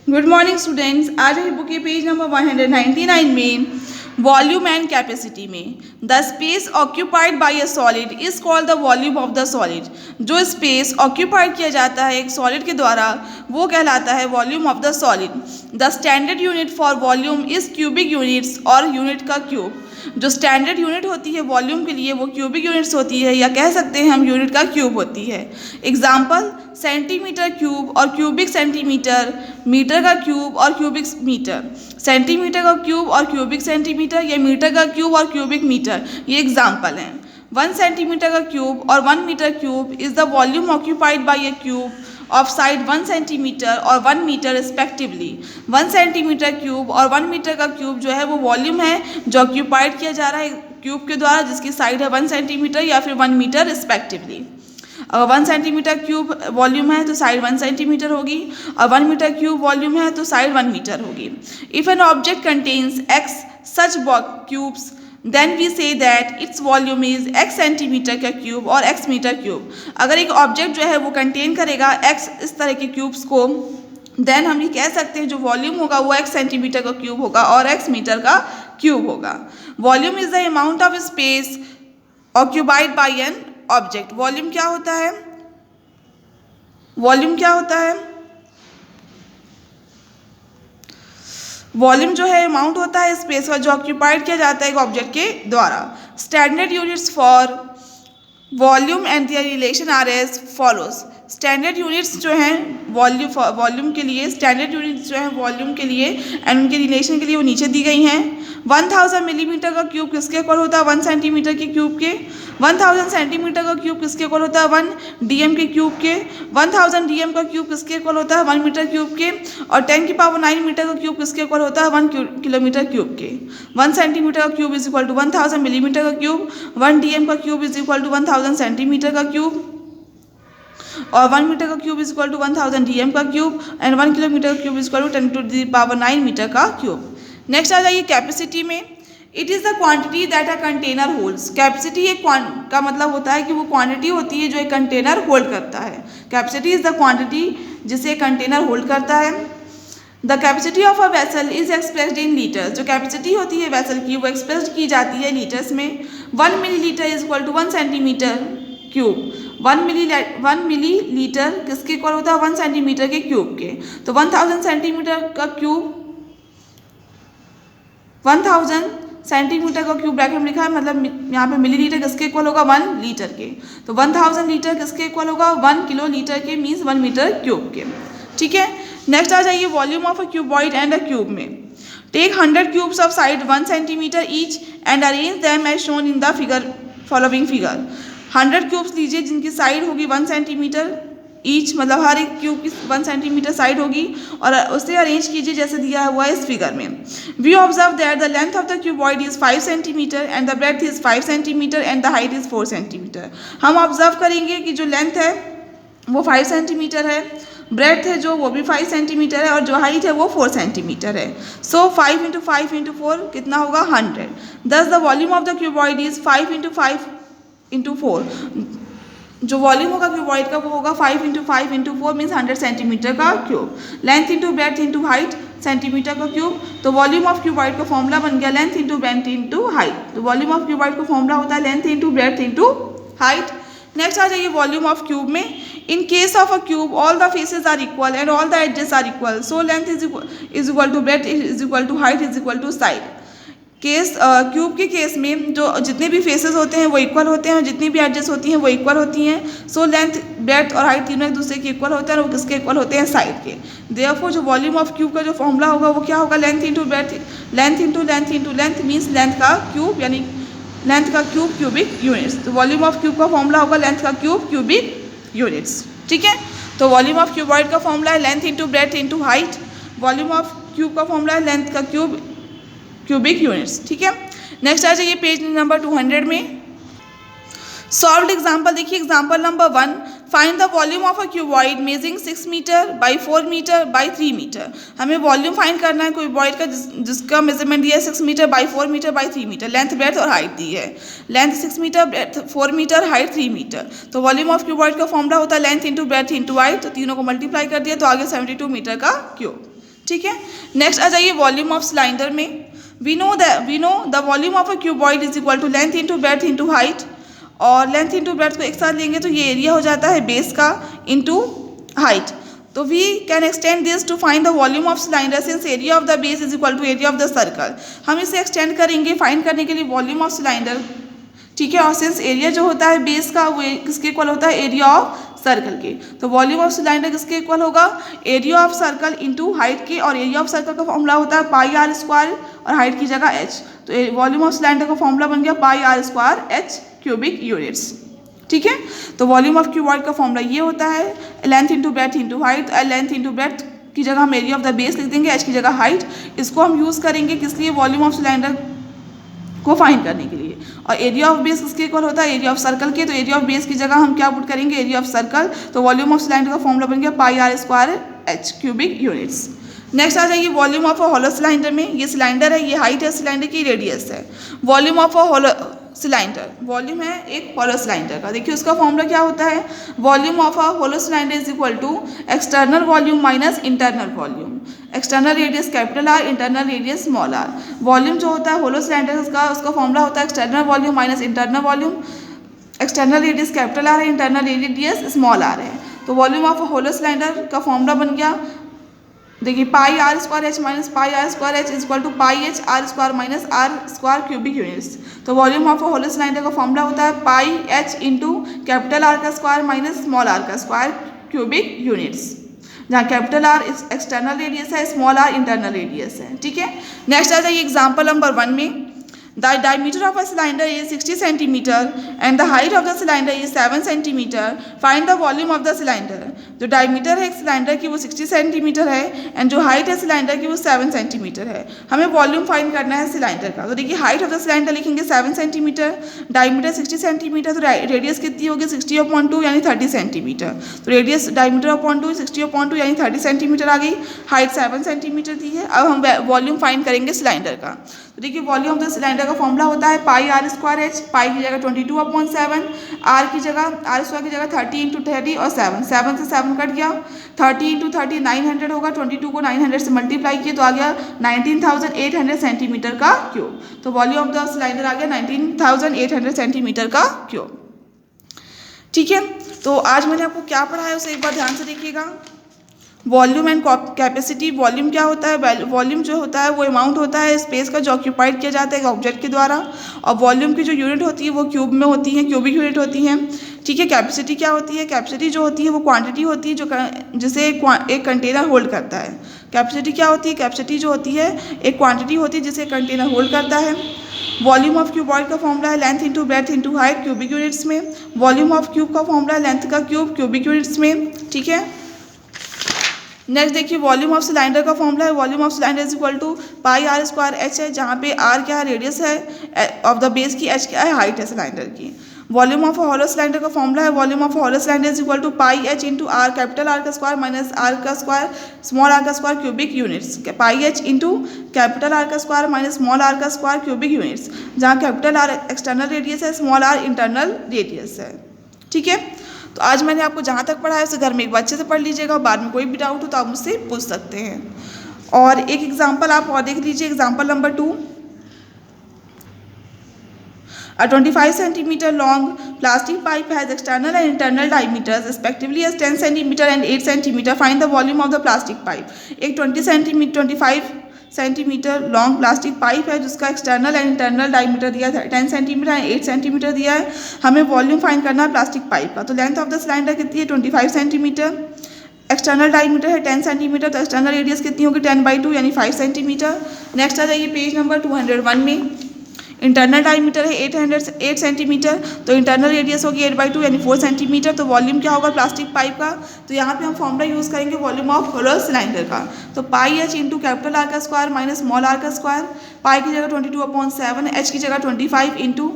Good morning students. आज है book के पेज नंबर 199 में वॉल्यूम एंड कैपेसिटी में the space occupied by a solid is called the volume of the solid. जो space occupied किया जाता है एक सॉलिड के द्वारा वो कहलाता है volume of the solid. The standard unit for volume is cubic units और यूनिट का क्यूब। जो स्टैंडर्ड यूनिट होती है वॉल्यूम के लिए वो क्यूबिक यूनिट्स होती है या कह सकते हैं हम यूनिट का क्यूब होती है। एग्जाम्पल सेंटीमीटर क्यूब और क्यूबिक सेंटीमीटर, मीटर का क्यूब और क्यूबिक मीटर, सेंटीमीटर का क्यूब और क्यूबिक सेंटीमीटर या मीटर का क्यूब और क्यूबिक मीटर, ये एग्जाम्पल हैं। 1 सेंटीमीटर का क्यूब और 1 metre cube is the volume occupied by a cube of side 1 centimetre और 1 मीटर रिस्पेक्टिवली। 1 सेंटीमीटर क्यूब और 1 मीटर का क्यूब जो है वो वॉल्यूम है जो ऑक्यूपाइड किया जा रहा है क्यूब के द्वारा जिसकी साइड है 1 सेंटीमीटर या फिर 1 मीटर रिस्पेक्टिवली। अगर 1 सेंटीमीटर क्यूब वॉल्यूम है तो साइड 1 सेंटीमीटर होगी और 1 मीटर क्यूब वॉल्यूम है तो साइड 1 मीटर होगी। If an object contains x such cubes then we say that its volume is x centimetre का क्यूब और x मीटर क्यूब। अगर एक ऑब्जेक्ट जो है वो कंटेन करेगा x इस तरह के क्यूब्स को देन हम ये कह सकते हैं जो वॉल्यूम होगा वो x सेंटीमीटर का क्यूब होगा और x मीटर का क्यूब होगा। Volume is the amount of space occupied by an object. Volume क्या होता है? वॉल्यूम क्या होता है? वॉल्यूम जो है अमाउंट होता है स्पेस का जो ऑक्यूपाइड किया जाता है एक ऑब्जेक्ट के द्वारा। Standard units for volume and their relation are as follows. Standard units जो हैं वॉल्यूम के लिए, स्टैंडर्ड यूनिट्स जो हैं वॉल्यूम के लिए एंड उनके रिलेशन के लिए वो नीचे दी गई हैं। 1000 मिलीमीटर का क्यूब किसके इक्वल होता है 1 सेंटीमीटर के क्यूब के। 1000 सेंटीमीटर का क्यूब किसके इक्वल होता है 1 डीएम के क्यूब के। 1000 डीएम का क्यूब किसके इक्वल होता है 1 मीटर क्यूब के। और 10 की पावर 9 मीटर का क्यूब किसके इक्वल होता है 1 किलोमीटर क्यूब के। 1 सेंटीमीटर का cube is equal to 1000 millimetre का क्यूब। 1 डीएम का cube is equal to 1000 centimetre का क्यूब और 1 मीटर का cube is equal to 1000 DM का क्यूब एंड 1 किलोमीटर का cube is equal to 10 to the power 9 metre का cube. Next आ जाइए कैपेसिटी में। It is the quantity that a container holds. Capacity एक का मतलब होता है कि वो क्वांटिटी होती है जो एक कंटेनर होल्ड करता है। कैपेसिटी इज द क्वांटिटी जिसे कंटेनर होल्ड करता है। The capacity of a vessel is expressed in litres. जो कैपेसिटी होती है वेसल की वो एक्सप्रेस की जाती है लीटर्स में। 1 millilitre is equal to 1 centimetre cube. 1 millilitre किसके इक्वल होता है 1 सेंटीमीटर के क्यूब के। तो 1000 सेंटीमीटर का क्यूब 1000 सेंटीमीटर का क्यूब ब्रैकेट में लिखा है मतलब यहाँ पे मिलीलीटर किसके इक्वल होगा 1 लीटर के। तो 1000 लीटर किसके इक्वल होगा 1 किलो लीटर के मीन्स 1 मीटर क्यूब के। ठीक है, नेक्स्ट आ जाइए volume of a cuboid and a cube में। Take 100 cubes of side 1 centimetre each and arrange them as shown in the figure following figure. 100 cubes लीजिए जिनकी साइड होगी 1 सेंटीमीटर ईच मतलब हर एक क्यूब की 1 सेंटीमीटर साइड होगी और उसे अरेंज कीजिए जैसे दिया हुआ है इस फिगर में। We observe that the length of the cuboid is 5 centimetre and the breadth is 5 centimetre and the height is 4 centimetre. हम ऑब्जर्व करेंगे कि जो लेंथ है वो 5 सेंटीमीटर है, ब्रेड्थ है जो वो भी 5 सेंटीमीटर है और जो हाइट है वो 4 सेंटीमीटर है। सो 5 इंटू 5 इंटू 4 कितना होगा 100। दस the volume of the cuboid is 5 into 5 into 4। जो वॉल्यूम होगा क्यूबॉइड का वो होगा 5 इंटू 5 इंटू 4 मीन्स 100 सेंटीमीटर का cube. Length into breadth into height centimetre का क्यूब। तो वॉल्यूम ऑफ क्यूबॉइड का फॉर्मूला बन गया length into breadth into height. तो वॉल्यूम ऑफ क्यूबॉइड का फॉर्मूला होता है length into breadth into height. Next आ जाइए वॉल्यूम ऑफ क्यूब में। In case of a cube all the faces are equal and all the edges are equal so length is equal to breadth is equal to height is equal to side. Cube के case में जो जितने भी faces होते हैं वो equal होते हैं और जितनी भी एडजस्ट होती हैं वो इक्वल होती हैं। सो लेंथ ब्रेड्थ और हाइट तीनों एक दूसरे के इक्वल होते हैं और वो किसके इक्वल होते हैं साइड के। देयरफॉर जो वॉल्यूम ऑफ क्यूब का जो फॉर्मूला होगा वो क्या होगा length into breadth length into length into length means length का क्यूब यानी लेंथ का क्यूब क्यूबिक यूनिट्स। तो वॉल्यूम ऑफ क्यूब का फॉर्मूला होगा लेंथ का क्यूब क्यूबिक यूनिट्स। ठीक है, तो वॉल्यूम ऑफ क्यूबॉइड का फॉर्मूला है length into breadth into height. Volume of cube का फॉर्मूला है लेंथ का क्यूब क्यूबिक यूनिट्स। ठीक है, नेक्स्ट आ जाइए पेज नंबर 200 में। सॉल्व्ड एग्जाम्पल देखिए। Example number 1 find the volume of a cuboid measuring 6 metre by 4 metre by 3 metre. हमें वॉल्यूम फाइंड करना है क्यूबॉइड का जिसका मेजरमेंट दिया है 6 metre by 4 metre by 3 metre. Length breadth और हाइट दी है। Length 6 metre breadth 4 metre height 3 metre. तो वॉल्यूम ऑफ क्यूबॉइड का फॉर्मूला होता है length into breadth into height. तो तीनों को मल्टीप्लाई कर दिया तो आगे 72 मीटर का क्यूब। ठीक है। नेक्स्ट आ जाइए वॉल्यूम ऑफ सिलेंडर में। We know the volume of a cuboid is equal to length into breadth into height, और लेंथ इंटू ब्रेड्थ को एक साथ लेंगे तो ये एरिया हो जाता है बेस का इंटू हाइट। तो we can extend this to find the volume of cylinder since area of the base is equal to area of the circle. हम इसे एक्सटेंड करेंगे फाइंड करने के लिए वॉल्यूम ऑफ सिलेंडर, ठीक है। और सिंस एरिया जो होता है बेस का वो किसके इक्वल होता है, एरिया ऑफ सर्कल के। तो वॉल्यूम ऑफ सिलेंडर किसके इक्वल होगा, area of circle into height के, और एरिया ऑफ सर्कल का फॉर्मूला होता है पाई आर स्क्वायर और हाइट की जगह एच। तो वॉल्यूम ऑफ सिलेंडर का फॉर्मूला बन गया pi R square H cubic units, ठीक है। तो वॉल्यूम ऑफ क्यूबॉइड का फॉर्मूला ये होता है length into breadth into height. Length into breadth की जगह हम एरिया ऑफ द बेस लिख देंगे, एच की जगह हाइट। इसको हम यूज़ करेंगे किस लिए, वॉल्यूम ऑफ सिलेंडर को फाइंड करने के लिए। और एरिया ऑफ बेस किसके इक्वल होता है, एरिया ऑफ सर्कल के। तो एरिया ऑफ बेस की जगह हम क्या पुट करेंगे, एरिया ऑफ सर्कल। तो वॉल्यूम ऑफ सिलेंडर का फॉर्मूला बन गया pi R square H cubic units. Next आ जाइए volume of a hollow cylinder में। ये सिलेंडर है, ये हाइट है सिलेंडर की, रेडियस है। Volume of a hollow cylinder, volume है एक हॉलो सिलेंडर का। देखिए उसका फॉर्मूला क्या होता है, volume of a hollow cylinder is equal to external volume minus internal volume. External radius capital R, internal radius small R. Volume जो होता है होलो सिलेंडर का, उसका फॉर्मूला होता है external volume minus internal volume. External radius capital R है, internal radius small R है। तो वॉल्यूम ऑफ होलो सिलेंडर का फॉर्मूला बन गया, देखिए pi R square H minus pi R square H is equal to pi H R square minus R square cubic units. तो volume of hollow cylinder का formula होता है pi H into capital R का square minus small R का square cubic units, जहाँ capital R external radius है, small R internal radius है, ठीक है। नेक्स्ट आ जाइए एग्जाम्पल नंबर 1 में। The diameter of a cylinder is 60 centimeter and the height of the cylinder is 7 centimeter. Find the volume of the cylinder. जो diameter है cylinder की वो 60 सेंटीमीटर है एंड जो हाइट है सिलेंडर की वो 7 सेंटीमीटर है। हमें वॉल्यूम फाइंड करना है सिलेंडर का। तो देखिए हाइट ऑफ द सिलेंडर लिखेंगे 7 सेंटीमीटर, डायमीटर 60 सेंटीमीटर, तो रेडियस कितनी होगी 60/2 यानी 30 सेंटीमीटर। तो रेडियस डायमीटर अपॉन 2 60/2 यानी 30 सेंटीमीटर आ गई। हाइट 7 सेंटीमीटर दी है। अब हम वॉल्यूम फाइंड करेंगे सिलेंडर का। तो देखिए वॉल्यूम ऑफ द सिलेंडर का फॉर्मूला होता है पाई आर स्क्वायर एच, पाई की जगह 22/7, आर की जगह आर स्क्वायर की जगह 30 × 30 और 7 से 7 कट गया, 30 × 30 900 होगा। 22 को 900 से मल्टीप्लाई किए तो आ गया 19,800 सेंटीमीटर का क्यूब। तो वॉल्यूम ऑफ द सिलेंडर आ गया 19,800 सेंटीमीटर का क्यूब, ठीक है। तो आज मैंने आपको क्या पढ़ाया उसे एक बार ध्यान से देखिएगा। Volume and capacity. वॉल्यूम क्या होता है, वॉल्यूम जो होता है वो अमाउंट होता है स्पेस का जो ऑक्यूपाइड किया जाता है ऑब्जेक्ट के द्वारा, और वॉल्यूम की जो यूनिट होती है वो क्यूब में होती है, क्यूबिक यूनिट होती है, ठीक है। कैपेसिटी क्या होती है, कैपेसिटी जो होती है वो क्वांटिटी होती है जो जिसे एक कंटेनर होल्ड करता है। कैपेसिटी क्या होती है, कैपेसिटी जो होती है एक क्वांटिटी होती है जिसे कंटेनर होल्ड करता है। वॉल्यूम ऑफ क्यूबॉइड का फॉर्मूला है length into breadth into height cubic units में। वॉल्यूम ऑफ क्यूब का फॉर्मूला है लेंथ का क्यूब क्यूबिक यूनिट्स में, ठीक है। नेक्स्ट देखिए वॉल्यूम ऑफ सिलेंडर का फॉर्मूला है volume of cylinder is equal to pi R square H है, जहाँ पे आर क्या है रेडियस है ऑफ द बेस की, एच क्या है हाइट है सिलेंडर की। वॉल्यूम ऑफ हॉलो सिलेंडर का फॉर्मूला है volume of hollow cylinder is equal to pi H into R capital R का स्क्वायर माइनस आर का स्क्वायर स्मॉल आर का square cubic units. Pi H into capital R का square minus small R का square cubic units, जहाँ capital R external radius है, small R internal radius है, ठीक है। तो आज मैंने आपको जहाँ तक पढ़ाया उसे घर में एक बार अच्छे से पढ़ लीजिएगा, बाद में कोई भी डाउट हो तो आप मुझसे पूछ सकते हैं। और एक एग्जाम्पल आप और देख लीजिए, example number 2। A 25 centimeter long plastic pipe has external and internal diameters respectively as 10 centimeter and 8 centimeter. Find the volume of the plastic pipe. एक 25 सेंटीमीटर लॉन्ग प्लास्टिक पाइप है जिसका एक्सटर्नल एंड इंटरनल डायमीटर दिया है 10 centimetre and 8 centimetre दिया है। हमें volume find करना है प्लास्टिक पाइप का। तो लेंथ ऑफ द सिलेंडर कितनी है 25 सेंटीमीटर, एक्सटर्नल डायमीटर है 10 सेंटीमीटर, तो एक्सटर्नल रेडियस कितनी होगी 10/2 यानी 5 सेंटीमीटर। नेक्स्ट आ जाइए पेज नंबर 201 में। इंटरनल डायमीटर है 8 सेंटीमीटर, तो इंटरनल रेडियस होगी 8/2 यानी 4 सेंटीमीटर। तो वॉल्यूम क्या होगा प्लास्टिक पाइप का, तो यहाँ पे हम फॉर्मूला यूज़ करेंगे वॉल्यूम ऑफ होलो सिलेंडर का। तो पाई एच इंटू कैपिटल आर का स्क्वायर माइनस स्मॉल आर का स्क्वायर, पाई की जगह 22/7, एच की जगह 25 इंटू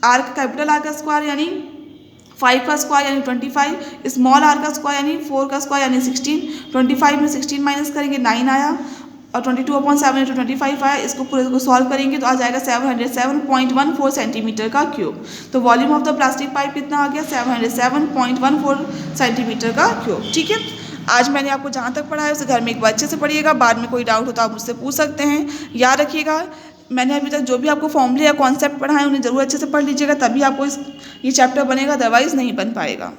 आर कैपिटल आर का स्क्वायर यानी 5 का स्क्वायर यानी 25, स्मॉल आर का स्क्वायर यानी 4 का स्क्वायर यानी 16। 25 में 16 माइनस करेंगे 9 आया, और 22/7 इंटू 25 आया। इसको पूरे को सॉल्व करेंगे तो आ जाएगा 707.14 सेंटीमीटर का क्यूब। तो volume of the plastic pipe कितना आ गया 707.14 सेंटीमीटर का क्यूब, ठीक है। आज मैंने आपको जहाँ तक पढ़ाया उसे घर में एक बार अच्छे से पढ़िएगा, बाद में कोई डाउट हो तो आप मुझसे पूछ सकते हैं। याद रखिएगा, मैंने अभी तक जो भी आपको फॉर्मूले या कॉन्सेप्ट पढ़ाए उन्हें ज़रूर अच्छे से पढ़ लीजिएगा, तभी आपको ये चैप्टर बनेगा, अदरवाइज़ नहीं बन पाएगा।